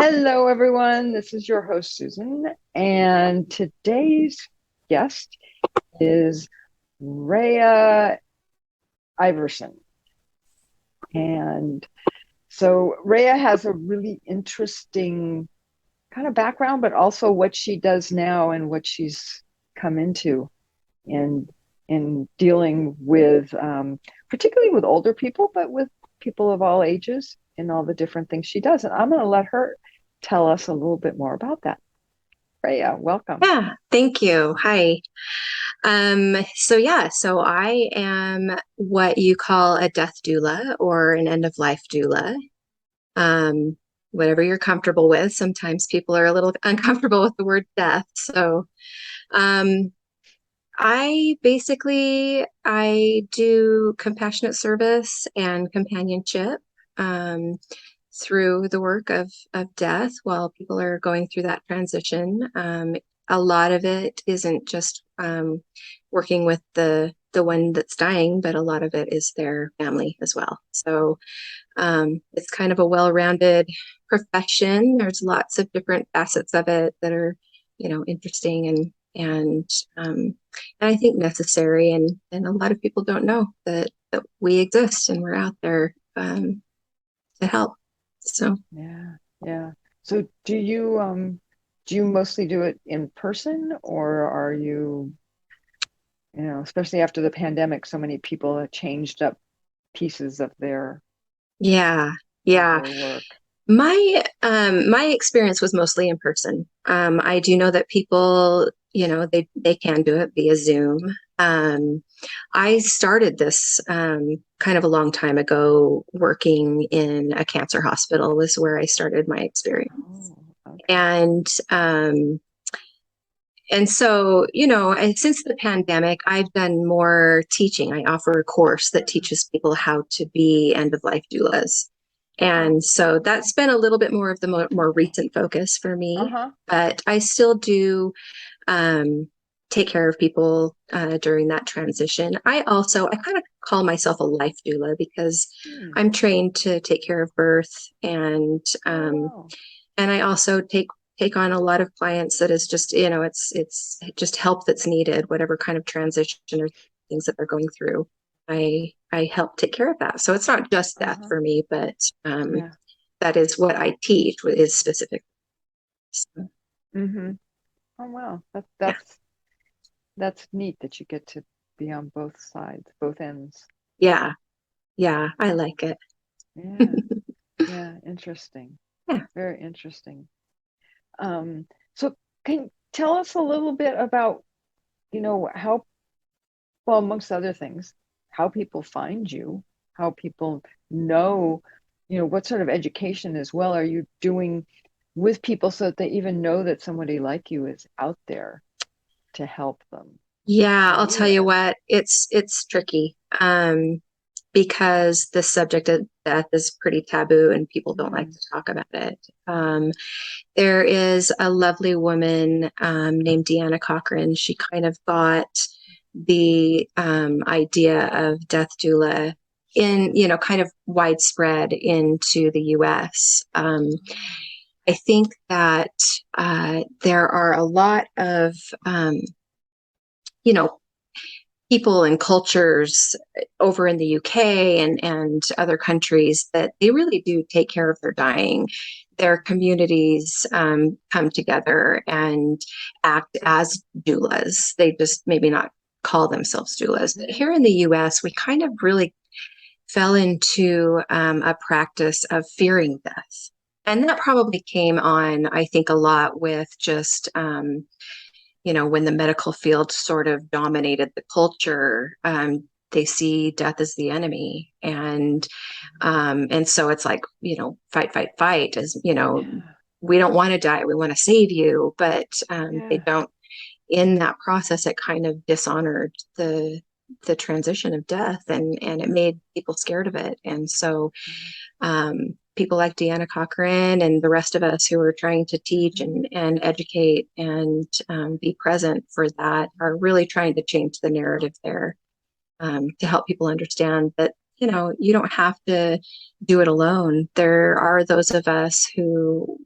Hello, everyone. This is your host, Susan, and today's guest is Raiya Iverson. And so Raiya has a really interesting kind of background, but also what she does now and what she's come into in dealing with, particularly with older people, but with people of all ages and all the different things she does. And I'm going to let her tell us a little bit more about that. Raiya, welcome. Yeah, thank you. Hi. So I am what you call a death doula or an end of life doula. Um, Whatever you're comfortable with. Sometimes people are a little uncomfortable with the word death. Um, I do compassionate service and companionship. Um, through the work of death while people are going through that transition. A lot of it isn't just working with the one that's dying, but a lot of it is their family as well. So it's kind of a well-rounded profession. There's lots of different facets of it that are, interesting and I think necessary. And a lot of people don't know that we exist and we're out there to help. So Yeah, yeah. So do you mostly do it in person or are you, especially after the pandemic, so many people have changed up pieces yeah, of yeah. their work. My experience was mostly in person. I do know that people, they can do it via Zoom. I started this kind of a long time ago, working in a cancer hospital was where I started my experience. Oh, okay. And since the pandemic, I've done more teaching. I offer a course that teaches people how to be end of life doulas. And so that's been a little bit more of the more recent focus for me. Uh-huh. But I still do um, take care of people during that transition. I kind of call myself a life doula because Hmm. I'm trained to take care of birth Oh, um, wow. and I also take on a lot of clients that is just, it's just help that's needed, whatever kind of transition or things that they're going through. I help take care of that. So it's not just death Uh-huh. for me, but Yeah. that is what I teach is specific. So, Mm-hmm. Oh, wow. yeah. That's neat that you get to be on both sides, both ends. Yeah. Yeah. I like it. Yeah. Yeah. Interesting. Yeah. Very interesting. Um, so can you tell us a little bit about, how, well, amongst other things, how people find you, how people know, what sort of education as well are you doing with people so that they even know that somebody like you is out there to help them? Yeah, How do I'll you tell you do what, it's tricky. Because the subject of death is pretty taboo and people it? don't like to talk about it. There is a lovely woman named Deanna Cochran. She kind of got the idea of death doula in, kind of widespread into the US. I think that there are a lot of, you know, people and cultures over in the UK and other countries that they really do take care of their dying. Their communities come together and act as doulas. They just maybe not call themselves doulas. But here in the US, we kind of really fell into a practice of fearing death. And that probably came on, I think, a lot with just when the medical field sort of dominated the culture, they see death as the enemy, and so it's like fight, fight, fight. As Yeah. we don't want to die, we want to save you, but they Yeah. don't. In that process, it kind of dishonored the transition of death, and it made people scared of it, and so people like Deanna Cochran and the rest of us who are trying to teach and educate and be present for that are really trying to change the narrative there to help people understand that, you don't have to do it alone. There are those of us who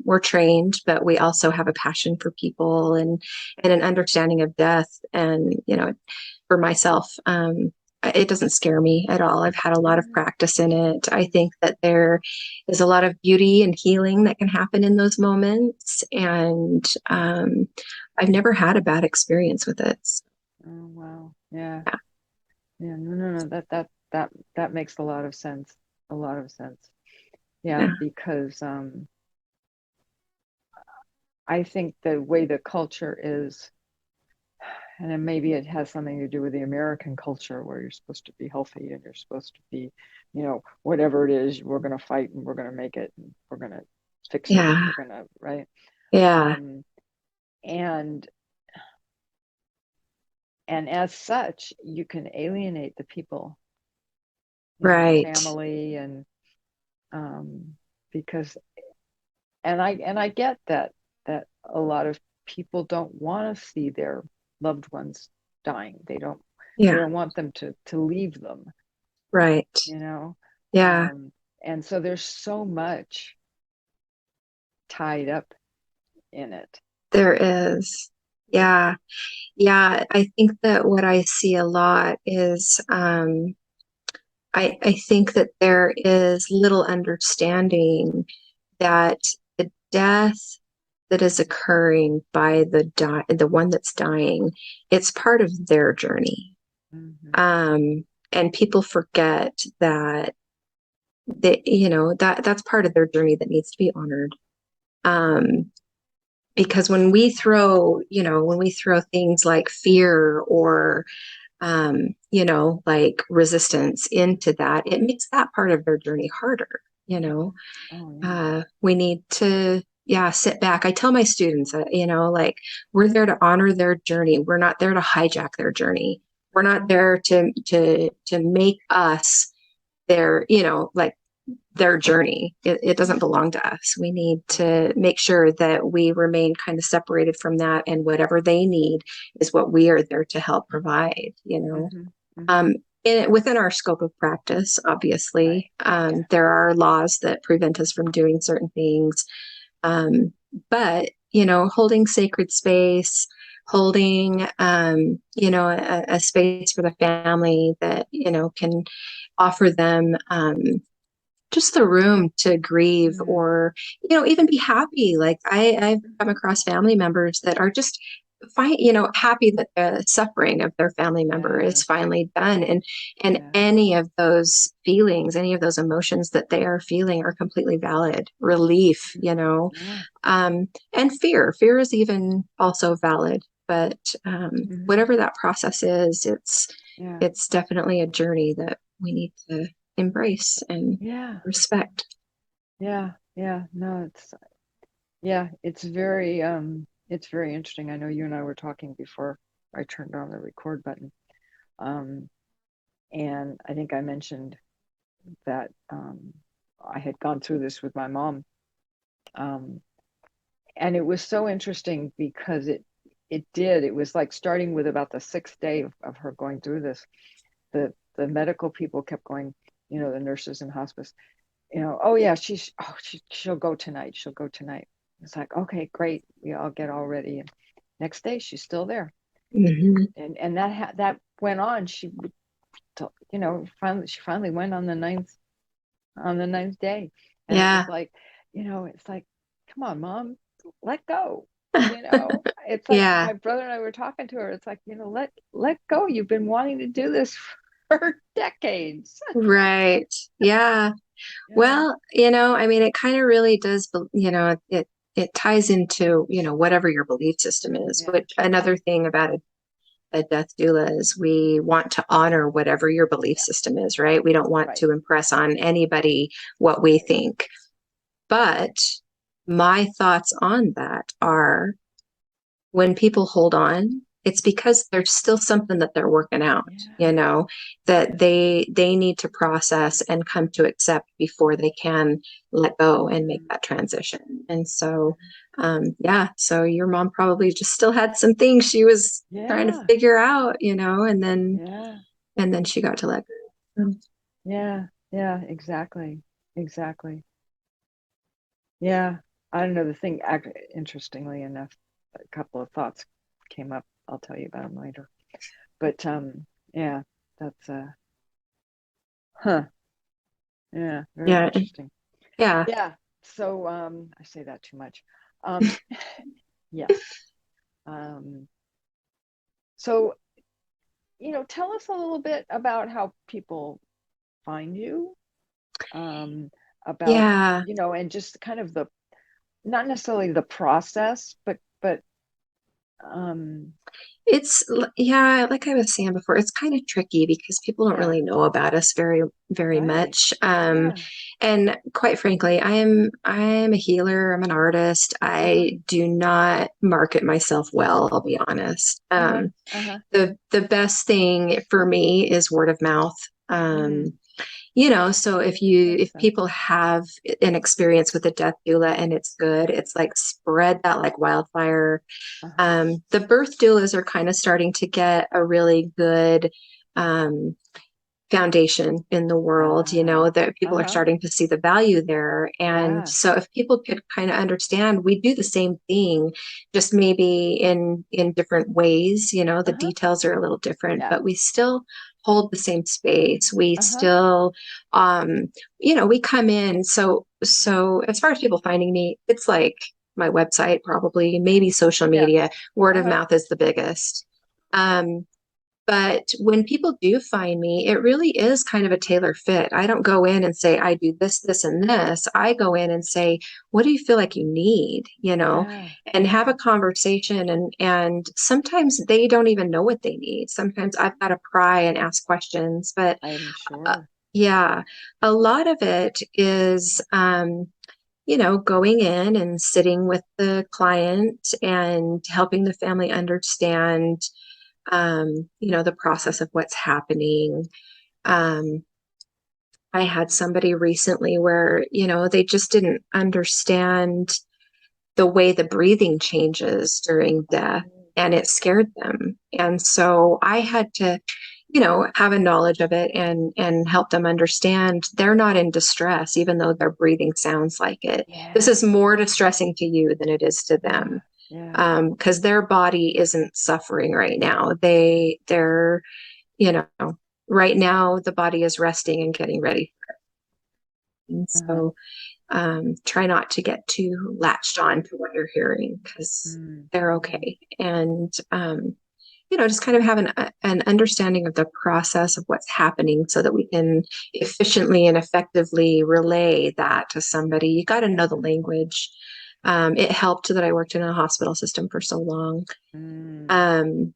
we're trained, but we also have a passion for people and an understanding of death. And, for myself, it doesn't scare me at all. I've had a lot of practice in it. I think that there is a lot of beauty and healing that can happen in those moments. And I've never had a bad experience with it. Oh, wow. Yeah. Yeah. Yeah. No, no, no. That makes a lot of sense. A lot of sense. Yeah, Yeah. because I think the way the culture is, and then maybe it has something to do with the American culture where you're supposed to be healthy and you're supposed to be, whatever it is, we're going to fight and we're going to make it and we're going to fix it and Yeah. we're going to, right? Yeah. Um, and and as such, you can alienate the people, the Right. family, and because and I get that a lot of people don't want to see their loved ones dying. They Yeah. don't want them to leave them, Right. you know. Yeah. Um, and so there's so much tied up in it. There is. Yeah. Yeah. I think that what I see a lot is I think that there is little understanding that the death that is occurring by the one that's dying, it's part of their journey. Mm-hmm. Um, and people forget that that's part of their journey that needs to be honored. Um, because when we throw things like fear or like resistance into that, it makes that part of their journey harder. Oh yeah. We need to, yeah, sit back. I tell my students that, like we're there to honor their journey. We're not there to hijack their journey. We're not there to make us like their journey. It doesn't belong to us. We need to make sure that we remain kind of separated from that, and whatever they need is what we are there to help provide, Mm-hmm. Mm-hmm. um, within our scope of practice. Right. Obviously, Yeah. there are laws that prevent us from doing certain things, but holding sacred space, holding a space for the family that can offer them just the room to grieve, Yeah. or even be happy. Like I've come across family members that are just fine, happy that the suffering of their family member is Yes. finally done, and Yeah. any of those feelings, any of those emotions that they are feeling are completely valid. Relief, Yeah. and fear is even also valid. But Mm-hmm. whatever that process is, Yeah. it's definitely a journey that we need to embrace and Yeah. respect. Yeah. Yeah. No, it's very interesting. I know you and I were talking before I turned on the record button. Um, and I think I mentioned that I had gone through this with my mom. Um, and it was so interesting because it was like starting with about the sixth day of her going through this, the medical people kept going, the nurses in hospice, oh yeah, she'll go tonight. She'll go tonight. It's like, okay, great. We all get all ready. And next day she's still there. Mm-hmm. And that went on. She finally went on the ninth day. And it was Yeah. like, it's like, come on, mom, let go. It's like Yeah. my brother and I were talking to her. It's like, let go. You've been wanting to do this for decades. Right. Yeah. Yeah. Well, I mean, it kind of really does, it ties into, whatever your belief system is, Yeah. which another thing about a death doula is we want to honor whatever your belief Yeah. system is, right? We don't want Right. to impress on anybody what we Right. think. But my thoughts on that are, when people hold on, it's because there's still something that they're working out, Yeah. that they need to process and come to accept before they can let go and make Mm-hmm. that transition. And so, yeah, so your mom probably just still had some things she was trying to Yeah. figure out, Yeah. and then she got to let go. Yeah. Yeah. Exactly. Exactly. Yeah. I don't know, the thing, interestingly enough, a couple of thoughts came up. I'll tell you about them later. But yeah, that's huh, yeah, very Yeah. interesting. Yeah. Yeah. So I say that too much. Um, yes. Um, so tell us a little bit about how people find you, um, about Yeah. and just kind of the not necessarily the process, but um, Yeah, like I was saying before, it's kind of tricky because people don't yeah, really know about us very, very right, much. yeah, And quite frankly, I'm a healer, I'm an artist. uh-huh, I do not market myself well, I'll be honest. uh-huh, uh-huh, The best thing for me is word of mouth. mm, Um, so makes if sense. people have an experience with a death doula and it's good, it's like spread that like wildfire. Uh-huh, The birth doulas are kind of starting to get a really good um, foundation in the world, that people are uh-huh, starting to see the value there. And yeah, so if people could kind of understand, we do the same thing, just maybe in different ways, the uh-huh, details are a little different, yeah, but we still hold the same space. We uh-huh, still we come in. So as far as people finding me, it's like my website, probably, maybe social yeah, media. Word of uh-huh, mouth is the biggest. Um, but when people do find me, it really is kind of a tailor fit. I don't go in and say, I do this, this, and this. I go in and say, what do you feel like you need? yeah, And have yeah, a conversation. And sometimes they don't even know what they need. Sometimes I've got to pry and ask questions. But I'm uh, sure. yeah, a lot of it is, going in and sitting with the client and helping the family understand the process of what's happening. Um, I had somebody recently where, they just didn't understand the way the breathing changes during death, Oh, and it scared them. And so I had to, have a knowledge of it and help them understand they're not in distress, even though their breathing sounds like it. This yeah, is more distressing to you than it is to yeah, them, yeah, because their body isn't suffering right now. They're you know, right now the body is resting and getting ready. And uh-huh, so try not to get too latched on to what you're hearing because mm, they're mm-hmm, okay. And, just kind of have an understanding of the process of what's happening so that we can efficiently and effectively relay that to somebody. You got to know the language. It helped that I worked in a hospital system for so long. mm, Um,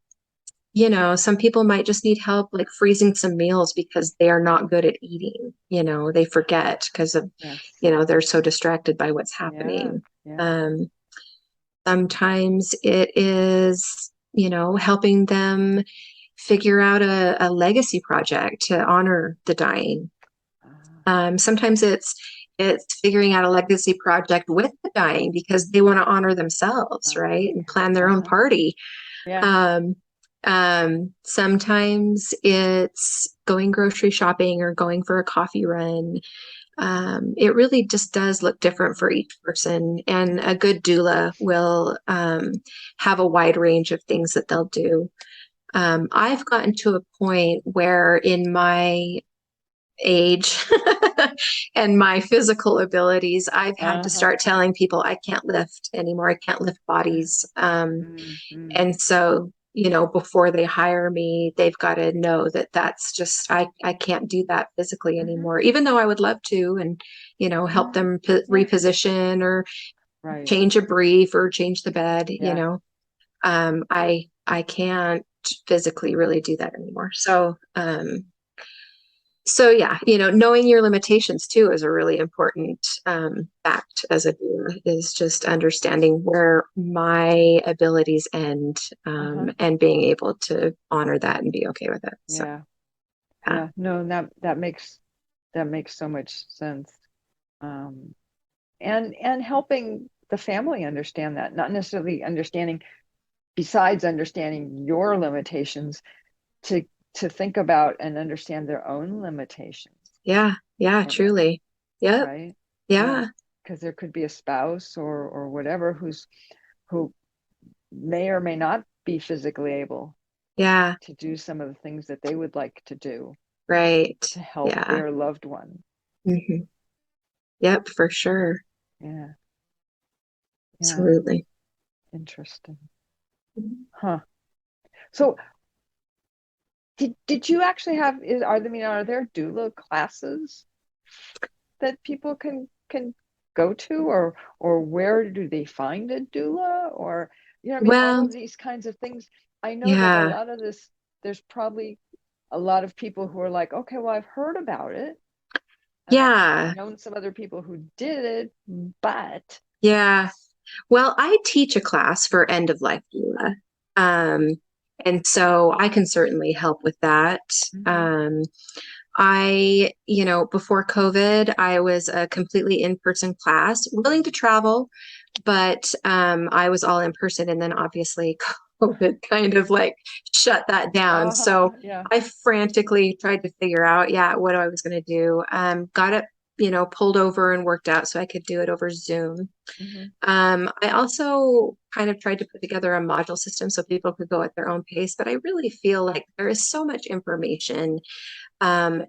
some people might just need help like freezing some meals because they are not good at eating. They forget because of, yes, they're so distracted by what's yeah, happening. yeah, Um, Sometimes it is, helping them figure out a legacy project to honor the dying. uh, Sometimes it's figuring out a legacy project with the dying because they want to honor themselves, right? And yeah, plan their own uh-huh, party. yeah, Um, Sometimes it's going grocery shopping or going for a coffee run. It really just does look different for each person. And a good doula will have a wide range of things that they'll do. I've gotten to a point where in my age and my physical abilities, I've had to uh-huh, start telling people I can't lift anymore. I can't lift bodies. mm, mm, And so, before they hire me, they've got to know that that's just, I can't do that physically mm-hmm, anymore, even though I would love to, and, help yeah, them yeah, reposition or right, change a brief or change the bed, yeah, I can't physically really do that anymore. So yeah, knowing your limitations too is a really important fact as a doula, is just understanding where my abilities end, uh-huh, and being able to honor that and be okay with it. So yeah, yeah, yeah, no, that makes so much sense. Um, and helping the family understand that, not necessarily understanding, besides understanding your limitations, to to think about and understand their own limitations, yeah, yeah, you know, truly. Yep. right? Yeah. Yeah. because there could be a spouse or whatever who may or may not be physically able Yeah. to do some of the things that they would like to do Right. to help Yeah. their loved one. Hmm. Yep, for sure. Yeah, yeah, Absolutely. interesting. Huh. So did you actually have are there doula classes that people can go to, or where do they find a doula, or I mean, all Well, of these kinds of things. I know that a yeah. lot of this, there's probably a lot of people who are like, okay, well, I've heard about it and I've Yeah. known some other people who did it, but Yeah. Well, I teach a class for End of Life Doula. Um, and so I can certainly help with that. Mhm. Um, before COVID, I was a completely in-person class, willing to travel, but I was all in person. And then obviously COVID kind of like shut that down. So Yeah. I frantically tried to figure out, yeah, what I was going to do. Got it, pulled over and worked out so I could do it over Zoom. Hmm. I also kind of tried to put together a module system so people could go at their own pace, but I really feel like there is so much information. Um,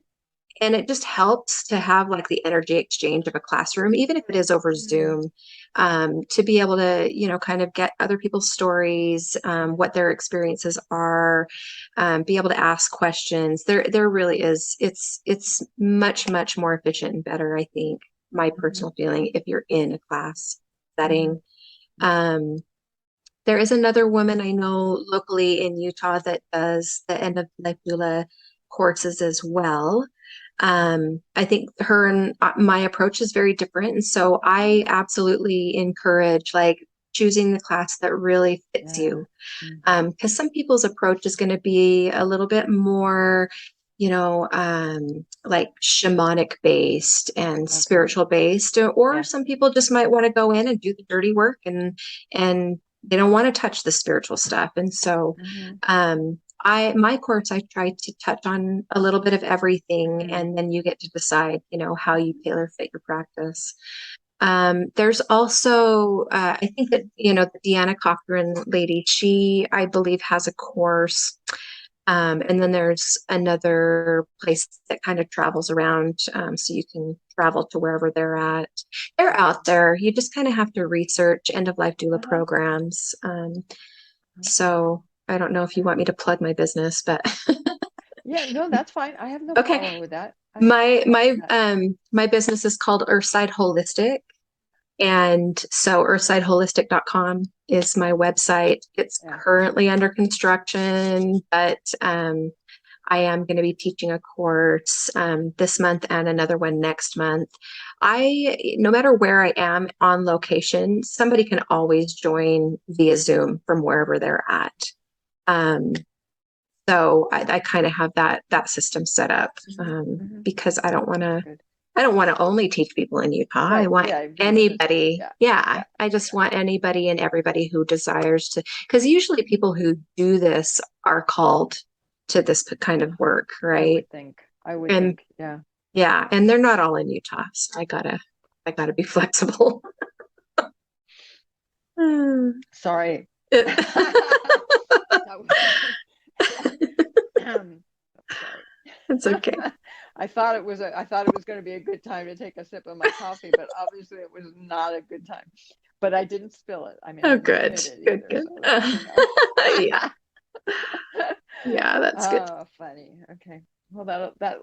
and it just helps to have like the energy exchange of a classroom, even if it is over Hmm. Zoom, to be able to, kind of get other people's stories, what their experiences are, be able to ask questions. There really is. It's much, much more efficient and better, I think, my Hmm. personal feeling, if you're in a class Hmm. setting. Um, there is another woman I know locally in Utah that does the End of Life Doula courses as well. I think her and my approach is very different. And so I absolutely encourage like choosing the class that really fits Yeah. you. Hmm. Because some people's approach is going to be a little bit more, like shamanic based and Okay. spiritual based, or Yeah. some people just might want to go in and do the dirty work and they don't want to touch the spiritual stuff. And so, Hmm. my course, I try to touch on a little bit of everything, Hmm. and then you get to decide, how you tailor fit your practice. There's also, I think that, the Deanna Cochran lady, she, I believe, has a course. And then there's another place that kind of travels around. So you can travel to wherever they're at. They're out there. You just kind of have to research end of life doula Uh-huh. programs. Okay. So I don't know if you want me to plug my business, but Yeah, no, that's fine. I have no okay. problem with that. I have no My problem my with that. my business is called Earthside Holistic. And so earthsideholistic.com is my website. It's Yeah. currently under construction, but I am going to be teaching a course this month and another one next month. No matter where I am on location, somebody can always join via Zoom from wherever they're at. Um, so I kind of have that system set up Hmm. Hmm. because That's good. I don't want to only teach people in Utah. I Right. want Yeah. You want to, anybody. yeah. Yeah, Yeah. I just Yeah. want anybody and everybody who desires to, because usually people who do this are called to this kind of work, I right? would think. I would And think. Yeah. yeah, and they're not all in Utah, so I gotta be flexible. Hmm. Sorry. That was sorry. It's okay. I thought it was going to be a good time to take a sip of my coffee, but obviously it was not a good time. But I didn't spill it. I mean, I Oh, didn't good, hit it good, either, good. so that you know. Yeah, yeah, that's good. Oh, funny. Okay. Well, that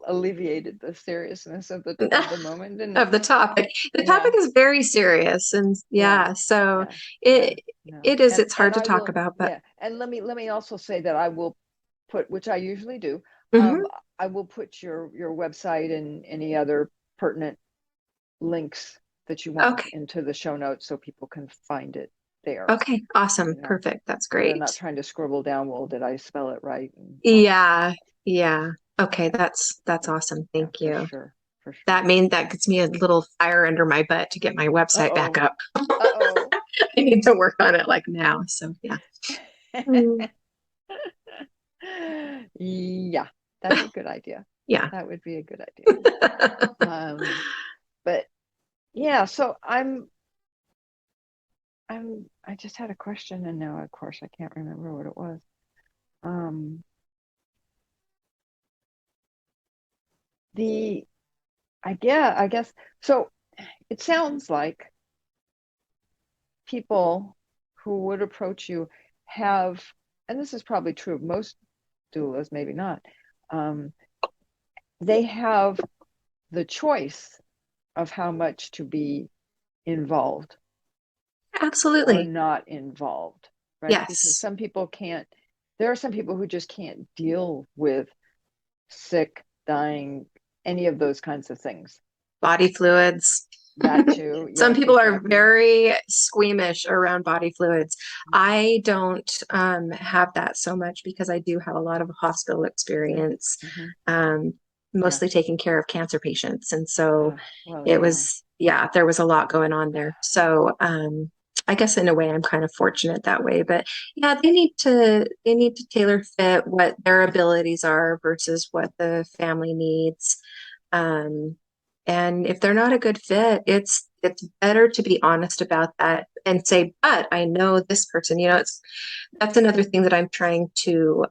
alleviated the seriousness of the moment, didn't it? Of the topic. The topic Yeah. is very serious, and Yeah. yeah, so Yeah. Yeah. it No. it is. It's hard And to I talk will, about, but yeah. And let me also say that I will put, which I usually do, mhm. I will put your website and any other pertinent links that you want Okay, into the show notes so people can find it there, okay, awesome, you know, perfect. That's so they're not great. trying to scribble down, well, did I spell it right and all that stuff. Yeah, yeah. Okay, Yeah. that's Yeah. awesome. Yeah, Thank for you. sure. For sure. That gives me a little fire under my butt to get my website back Uh-oh. up. Uh-oh. I need to work on it like now. So yeah. Mm. Yeah, that's a good idea. Yeah. That would be a good idea. Um, but yeah, so I just had a question and now of course I can't remember what it was. Um the I guess so it sounds like people who would approach you have, and this is probably true of most doulas, maybe not, um, they have the choice of how much to be involved or Absolutely. not involved, right? Because Yes. some people can't, there are some people who just can't deal with sick, dying, any of those kinds of things. Body fluids. That too. Some Yes, people are exactly. very squeamish around body fluids. I don't have that so much because I do have a lot of hospital Mm-hmm. experience, Mm-hmm. um, Yeah. mostly taking care of cancer patients. And so Well, it yeah. was, yeah, there was a lot going on there. So I guess in a way I'm kind of fortunate that way. But yeah, they need to tailor fit what their abilities are versus what the family needs. Um, and if they're not a good fit, it's better to be honest about that and say, but I know this person, it's that's another thing that I'm trying to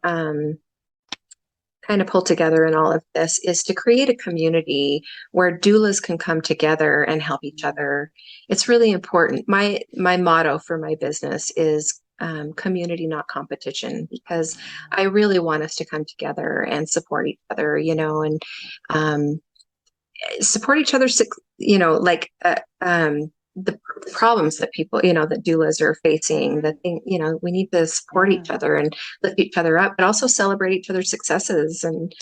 kind of pull together in all of this is to create a community where doulas can come together and help each other. It's really important. My motto for my business is community, not competition, because I really want us to come together and support each other, and um, support each other, like the problems that people, that doulas are facing, the thing, we need to support Yeah. each other and lift each other up, but also celebrate each other's successes. And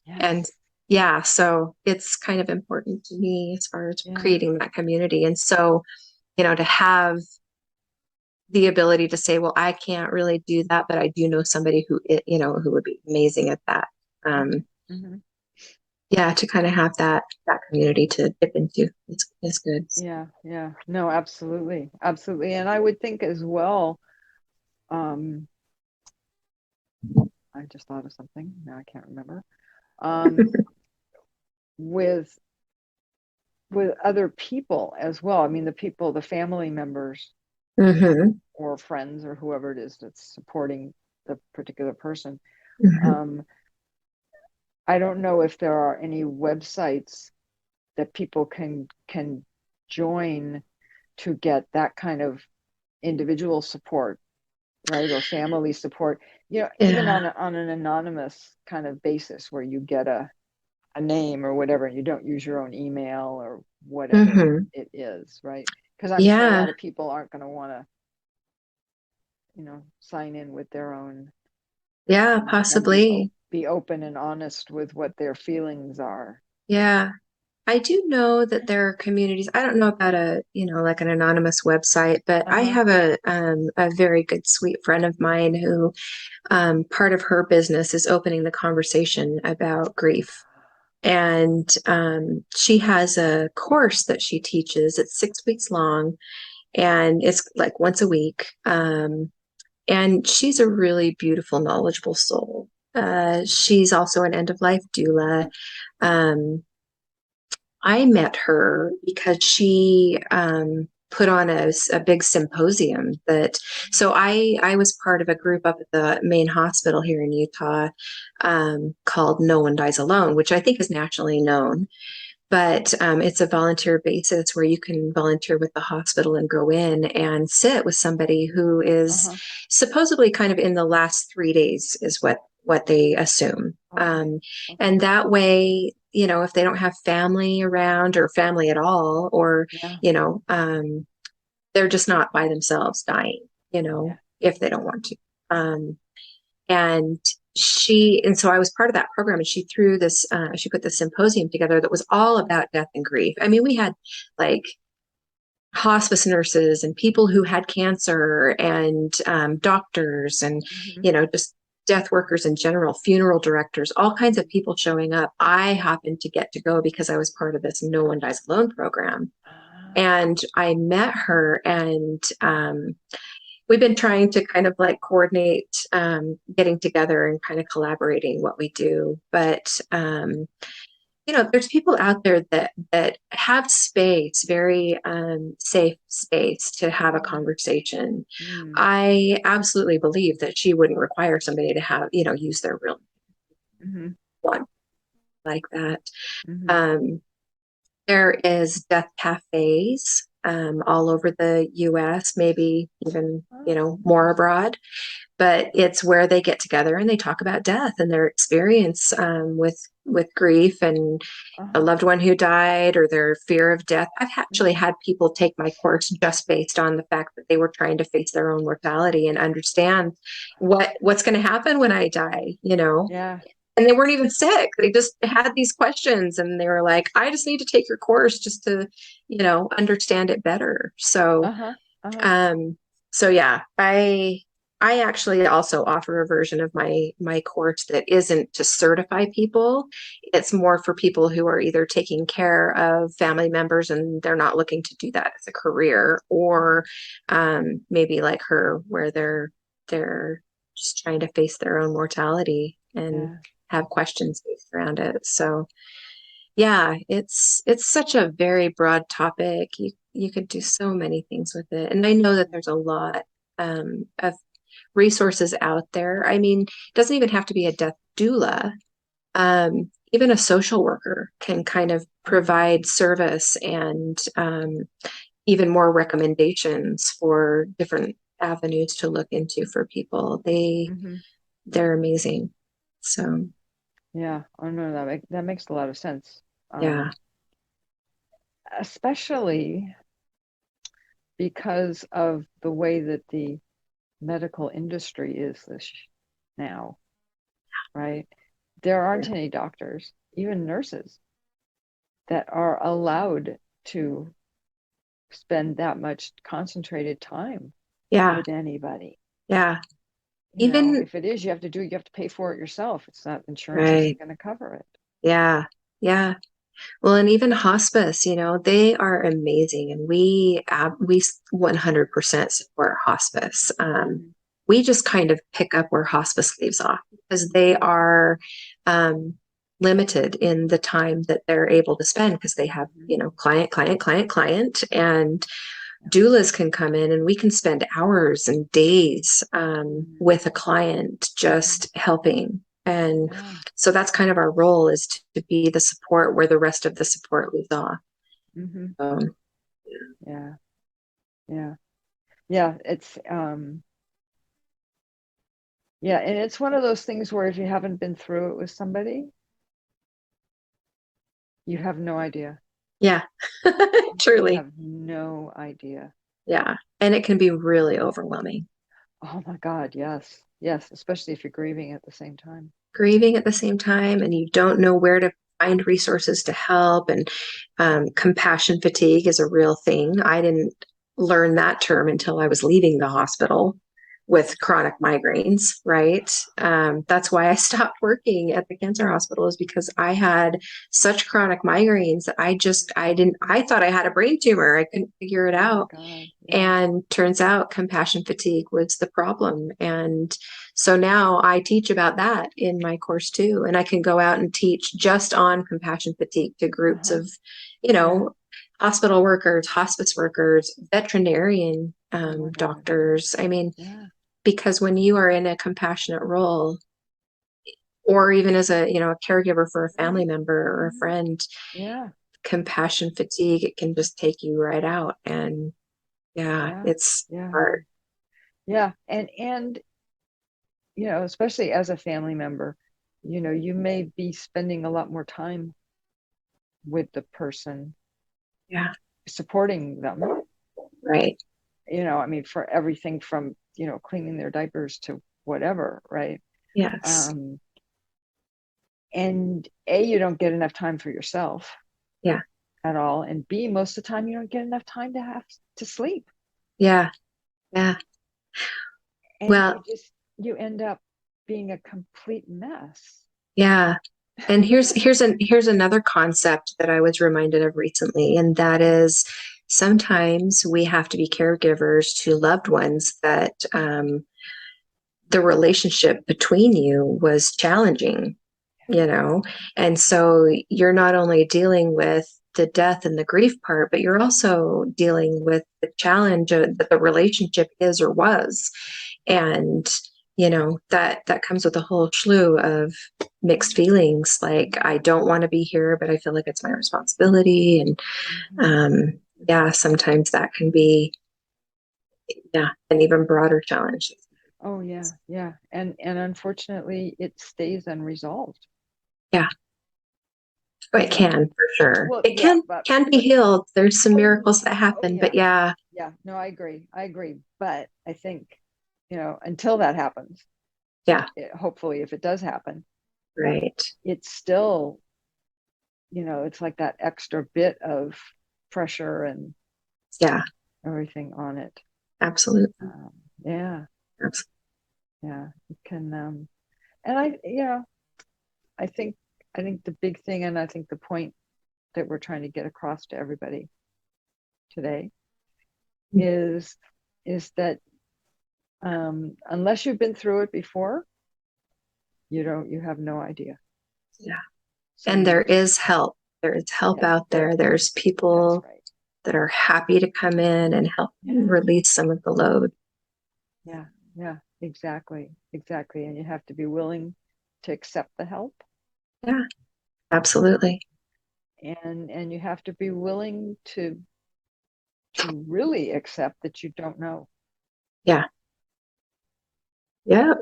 Yes. yeah, so it's kind of important to me as far as Yeah. creating that community. And so, to have the ability to say, well, I can't really do that, but I do know somebody who would be amazing at that. Mm-hmm. Um, Mm-hmm. yeah, to kind of have that community to dip into is good. Yeah. Yeah. No, absolutely. Absolutely. And I would think as well, um, I just thought of something. Now I can't remember. Um, with other people as well. I mean, the people, the family members Hmm. or friends or whoever it is that's supporting the particular person. Hmm. Um, I don't know if there are any websites that people can join to get that kind of individual support, right, or family support. Even Yeah. on an anonymous kind of basis, where you get a name or whatever, and you don't use your own email or whatever Hmm. it is, right? Because I'm sure a lot Yeah. of people aren't going to want to, sign in with their own Yeah, and possibly. be open and honest with what their feelings are. Yeah. I do know that there are communities. I don't know about like an anonymous website, but I Uh-huh. have a very good, sweet friend of mine who part of her business is opening the conversation about grief. And she has a course that she teaches. It's 6 weeks long, and it's like once a week. And she's a really beautiful, knowledgeable soul. She's also an end of life doula. Um, I met her because she put on a big symposium so I was part of a group up at the main hospital here in Utah called No One Dies Alone, which I think is nationally known. But it's a volunteer basis where you can volunteer with the hospital and go in and sit with somebody who is Uh-huh. supposedly kind of in the last 3 days, is what they assume. Okay. And Okay. that way, if they don't have family around or family at all, or Yeah. you know, they're just not by themselves dying, Yeah. if they don't want to. Um, and and so I was part of that program, and she put this symposium together that was all about death and grief. I mean, we had like hospice nurses and people who had cancer and doctors and, Mm-hmm. just death workers in general, funeral directors, all kinds of people showing up. I happened to get to go because I was part of this No One Dies Alone program. And I met her, and we've been trying to kind of like coordinate getting together and kind of collaborating what we do. But there's people out there that have space, very safe space to have a conversation. Mm. I absolutely believe that she wouldn't require somebody to have, use their real Mm-hmm. one like that. Mm-hmm. Um, there is death cafes all over the US, maybe even, Oh, more abroad, but it's where they get together and they talk about death and their experience with grief and a uh-huh. loved one who died or their fear of death. I've actually Mm. had people take my course just based on the fact that they were trying to face their own mortality and understand what's going to happen when I die, Yeah. and they weren't even sick. They just had these questions and they were like, I just need to take your course just to, understand it better. So, Uh-huh. Uh-huh. um, so yeah, I actually also offer a version of my course that isn't to certify people. It's more for people who are either taking care of family members and they're not looking to do that as a career, or maybe like her, where they're just trying to face their own mortality and Yeah. have questions based around it. So yeah, it's such a very broad topic. You could do so many things with it. And I know that there's a lot of resources out there. I mean, it doesn't even have to be a death doula. Even a social worker can kind of provide service and even more recommendations for different avenues to look into for people. Mm-hmm. They're amazing. So Yeah. Oh no, that makes a lot of sense. yeah, Um, Especially because of the way that the medical industry is this now, right? There aren't any doctors, even nurses, that are allowed to spend that much concentrated time yeah, with anybody. yeah. You know, Even if it is, you have to pay for it yourself. It's not, insurance isn't right. going to cover it. Yeah. Yeah. Well, and even hospice, they are amazing, and we 100% support hospice. Mm-hmm. We just kind of pick up where hospice leaves off because they are um, limited in the time that they're able to spend because they have, Mm-hmm. client, client, client, client, and doulas can come in and we can spend hours and days Mm-hmm. with a client just helping. And Yeah. so that's kind of our role, is to be the support where the rest of the support leaves off. Mm-hmm. Um, Yeah. Yeah. Yeah. Yeah, and it's one of those things where if you haven't been through it with somebody, you have no idea. yeah, You truly. have no idea. Yeah. And it can be really overwhelming. Oh my God, yes. Yes, especially if you're grieving at the same time. Grieving at the same time and you don't know where to find resources to help, and compassion fatigue is a real thing. I didn't learn that term until I was leaving the hospital with chronic migraines, right? That's why I stopped working at the cancer hospital, is because I had such chronic migraines that I thought I had a brain tumor. I couldn't figure it Oh my out. God, yeah. And turns out compassion fatigue was the problem. And so now I teach about that in my course too. And I can go out and teach just on compassion fatigue to groups Uh-huh. of, Yeah. hospital workers, hospice workers, veterinarian Oh my God, yeah. doctors. I mean, Yeah. because when you are in a compassionate role, or even as a caregiver for a Mm-hmm. family member or a Mm-hmm. friend, Yeah. compassion fatigue, it can just take you right out. And yeah, Yeah. it's Yeah. hard. Yeah. And especially as a family member, you may be spending a lot more time with the person Yeah, supporting them, right. I mean, for everything from, cleaning their diapers to whatever, right? Yes. Um, and A, you don't get enough time for yourself Yeah. at all. And B, most of the time you don't get enough time to have to sleep. Yeah. Yeah. And Well, you end up being a complete mess. yeah. And here's another concept that I was reminded of recently, and that is sometimes we have to be caregivers to loved ones that the relationship between you was challenging. you know? And so you're not only dealing with the death and the grief part, but you're also dealing with the challenge that the relationship is or was. And, that comes with a whole slew of mixed feelings. Like, I don't want to be here, but I feel like it's my responsibility. And yeah, sometimes that can be, yeah, an even broader challenge. Oh yeah, yeah. And unfortunately it stays unresolved. Yeah. Oh, it can for sure. Well, It yeah, can be healed. There's some oh, miracles that oh happen, but yeah. yeah, Yeah, no, I agree. I agree. But I think, until that happens, yeah, hopefully if it does happen, right. it's still, it's like that extra bit of pressure and Yeah, everything on it. absolutely. Um, yeah, Absolutely. yeah. It can and I think the big thing, and I think the point that we're trying to get across to everybody today is that unless you've been through it before, you have no idea. Yeah. So And there is help. There is help yes, out there. There's that's people right. that are happy to come in and help Yeah, release some of the load. yeah, yeah, exactly, exactly. And you have to be willing to accept the help, Yeah, absolutely. and you have to be willing to really accept that you don't know. Yeah. Yeah.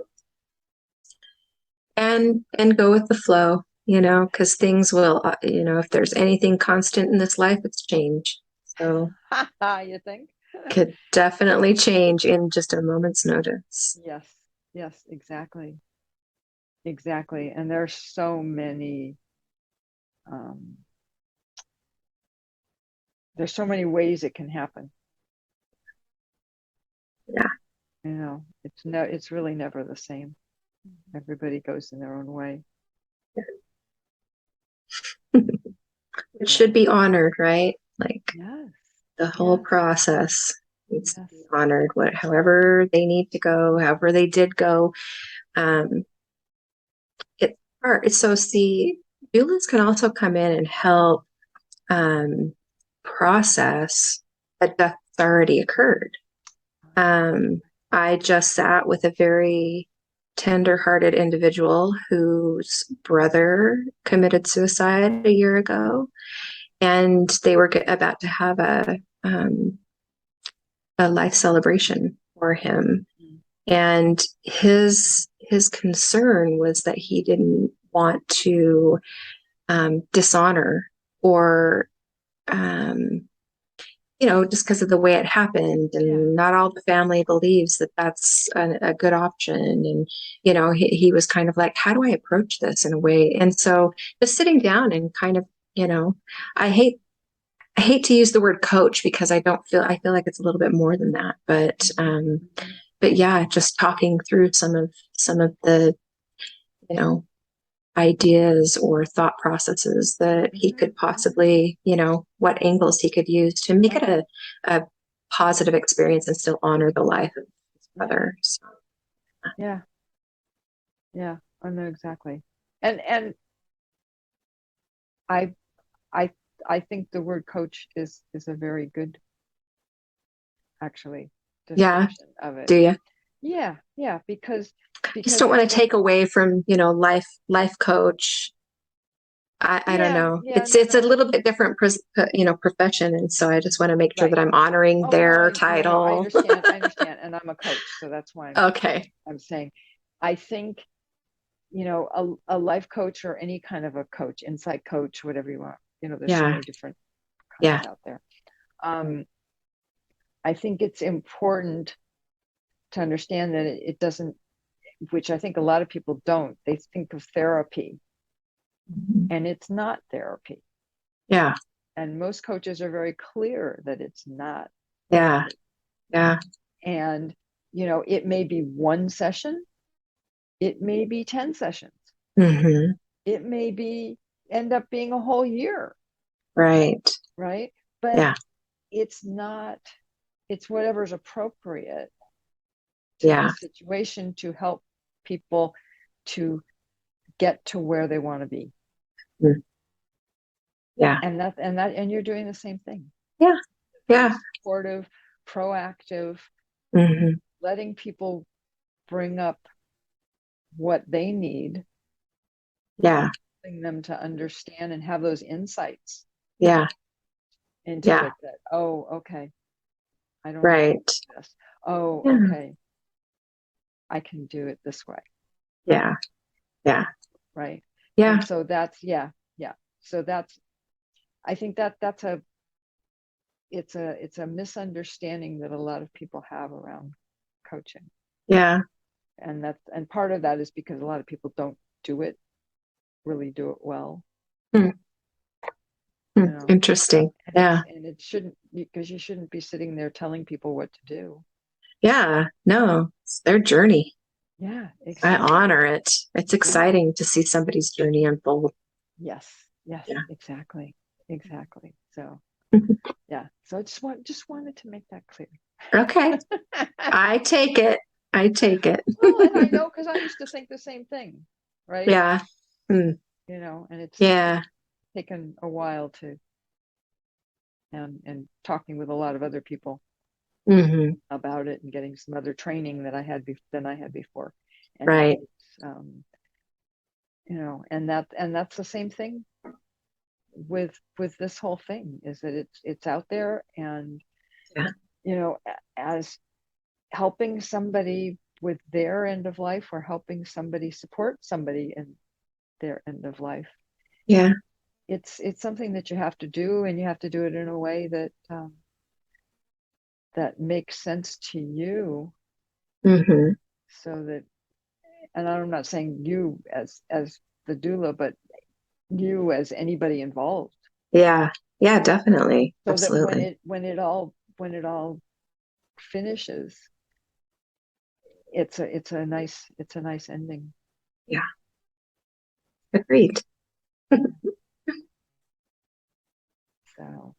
And go with the flow, because things will, if there's anything constant in this life, it's change. So You think? could definitely change in just a moment's notice. Yes, yes, exactly, exactly. And there's um, so many ways it can happen. Yeah. It's really never the same. Everybody goes in their own way. It Yeah. should be honored, right? Like Yes. the whole Yes. process needs to Yes. be honored, however they need to go, however they did go. Um, it's hard. So see, doulas can also come in and help um, process a death that's already occurred. Um, I just sat with a very tender-hearted individual whose brother committed suicide a year ago, and they were about to have a life celebration for him. And his concern was that he didn't want to dishonor or um, just because of the way it happened, Yeah. and not all the family believes that that's a good option. And, he was kind of like, how do I approach this in a way? And so just sitting down and kind of, I hate to use the word coach because I feel like it's a little bit more than that, but yeah, just talking through some of the, you know, ideas or thought processes that he could possibly, what angles he could use to make it a positive experience and still honor the life of his brother. So, Yeah. Yeah. I know exactly. And I I I think the word coach is a very good, actually, yeah, description of it. do you? Yeah. Yeah. Just Because don't want to take away from, life coach. I don't yeah. know. Yeah. It's No. a No. little bit different, profession, and so I just want to make sure that Right. I'm honoring Oh no. their I no. No. I title. understand. I understand. And I'm a coach, so that's why Okay. I'm saying. I think a life coach or any kind of a coach, insight coach, whatever you want. There's so Yeah. many different kinds Yeah. out there. I think it's important to understand that it doesn't, which I think a lot of people don't. They think of therapy, and it's not therapy. Yeah. And most coaches are very clear that it's not Yeah. therapy. Yeah. And it may be one session, it may be 10 sessions, Hmm. it may be end up being a whole year, Right. right? But Yeah. it's not, it's whatever's appropriate to the Yeah. situation to help people to get to where they want to be. Mm. Yeah. And you're doing the same thing. Yeah. Yeah. Supportive, proactive, Mm-hmm. letting people bring up what they need, Yeah. helping them to understand and have those insights Yeah. into Yeah. it that, oh, okay, I don't have to Right. do this. Oh, Yeah. okay, I can do it this way. Yeah. Yeah. Right. Yeah. And so that's, yeah, yeah. So that's, I think that's it's a misunderstanding that a lot of people have around coaching. Yeah. And part of that is because a lot of people don't really do it well. Hmm. You Hmm. know, Interesting. Yeah. and it shouldn't, because you shouldn't be sitting there telling people what to do. Yeah. No, it's their journey. Yeah, I exactly. honor it. It's Yeah. exciting to see somebody's journey unfold. Yes. Yes, Yeah. exactly. Exactly. So yeah. So I just wanted to make that clear. Okay. I take it. I take it. Well, and I know because I used to think the same thing, right? Yeah. Mm. And it's Yeah. taken a while to, and talking with a lot of other people Hmm. about it and getting some other training than I had before. And Right. and that's the same thing with this whole thing, is that it's out there, and Yeah. as helping somebody with their end of life, or helping somebody support somebody in their end of life. Yeah. It's something that you have to do, and you have to do it in a way that makes sense to you, Hmm. so that, and I'm not saying you as the doula, but you as anybody involved, Yeah. Yeah, definitely. so that Absolutely. when it all finishes, it's a nice ending. Yeah. Agreed. So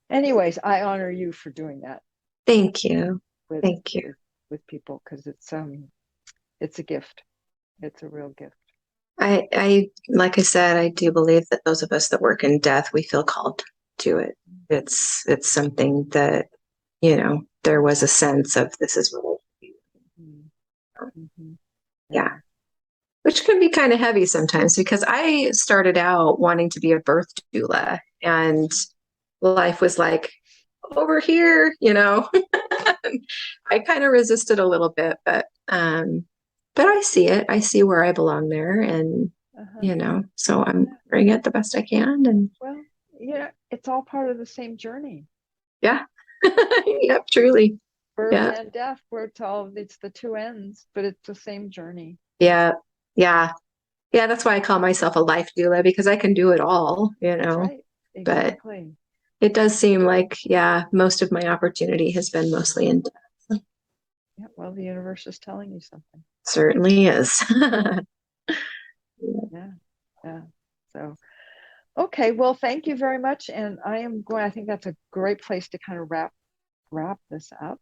anyways, I honor you for doing that Thank you. with Thank you. with people, because it's a gift. It's a real gift. Like I said, I do believe that those of us that work in death, we feel called to it. It's something that, there was a sense of this is what I do. Mm-hmm. Yeah. Yeah. Which can be kind of heavy sometimes because I started out wanting to be a birth doula and life was like over here, I kind of resisted a little bit, but I see it. I see where I belong there, and Uh-huh. so I'm doing it the best I can, and Well, it's all part of the same journey. yeah, yep, truly, Birth yeah, and death, it's the two ends, but it's the same journey. yeah, yeah, yeah. That's why I call myself a life doula because I can do it all, That's right. But Exactly. it does seem like, yeah, most of my opportunity has been mostly in death. Yeah. Well, the universe is telling you something. Certainly is. Yeah. Yeah. So, okay. Well, thank you very much. And I think that's a great place to kind of wrap this up.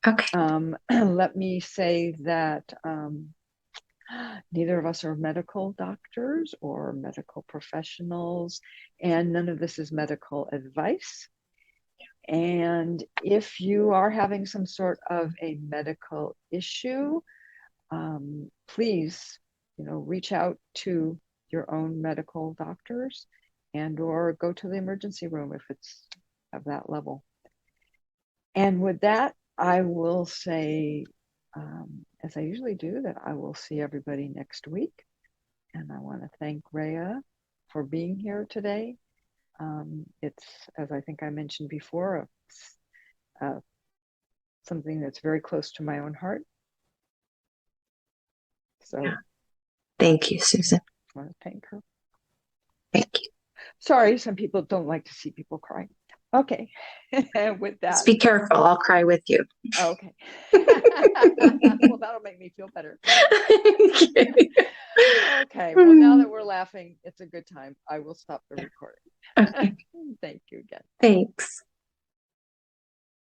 Okay. Let me say that neither of us are medical doctors or medical professionals, and none of this is medical advice. And if you are having some sort of a medical issue, please, reach out to your own medical doctors, and or go to the emergency room if it's of that level. And with that, I will say, as I usually do, that I will see everybody next week. And I want to thank Raiya for being here today. It's, as I think I mentioned before, something that's very close to my own heart. Yeah. So Thank you, Susan. I want to thank her. Thank you. Sorry, some people don't like to see people cry. Okay. With Just that, be careful. I'll cry with you. okay. Well, that'll make me feel better. Okay. Okay. Well, now that we're laughing, it's a good time. I will stop the recording. Okay. Thank you again. Thanks.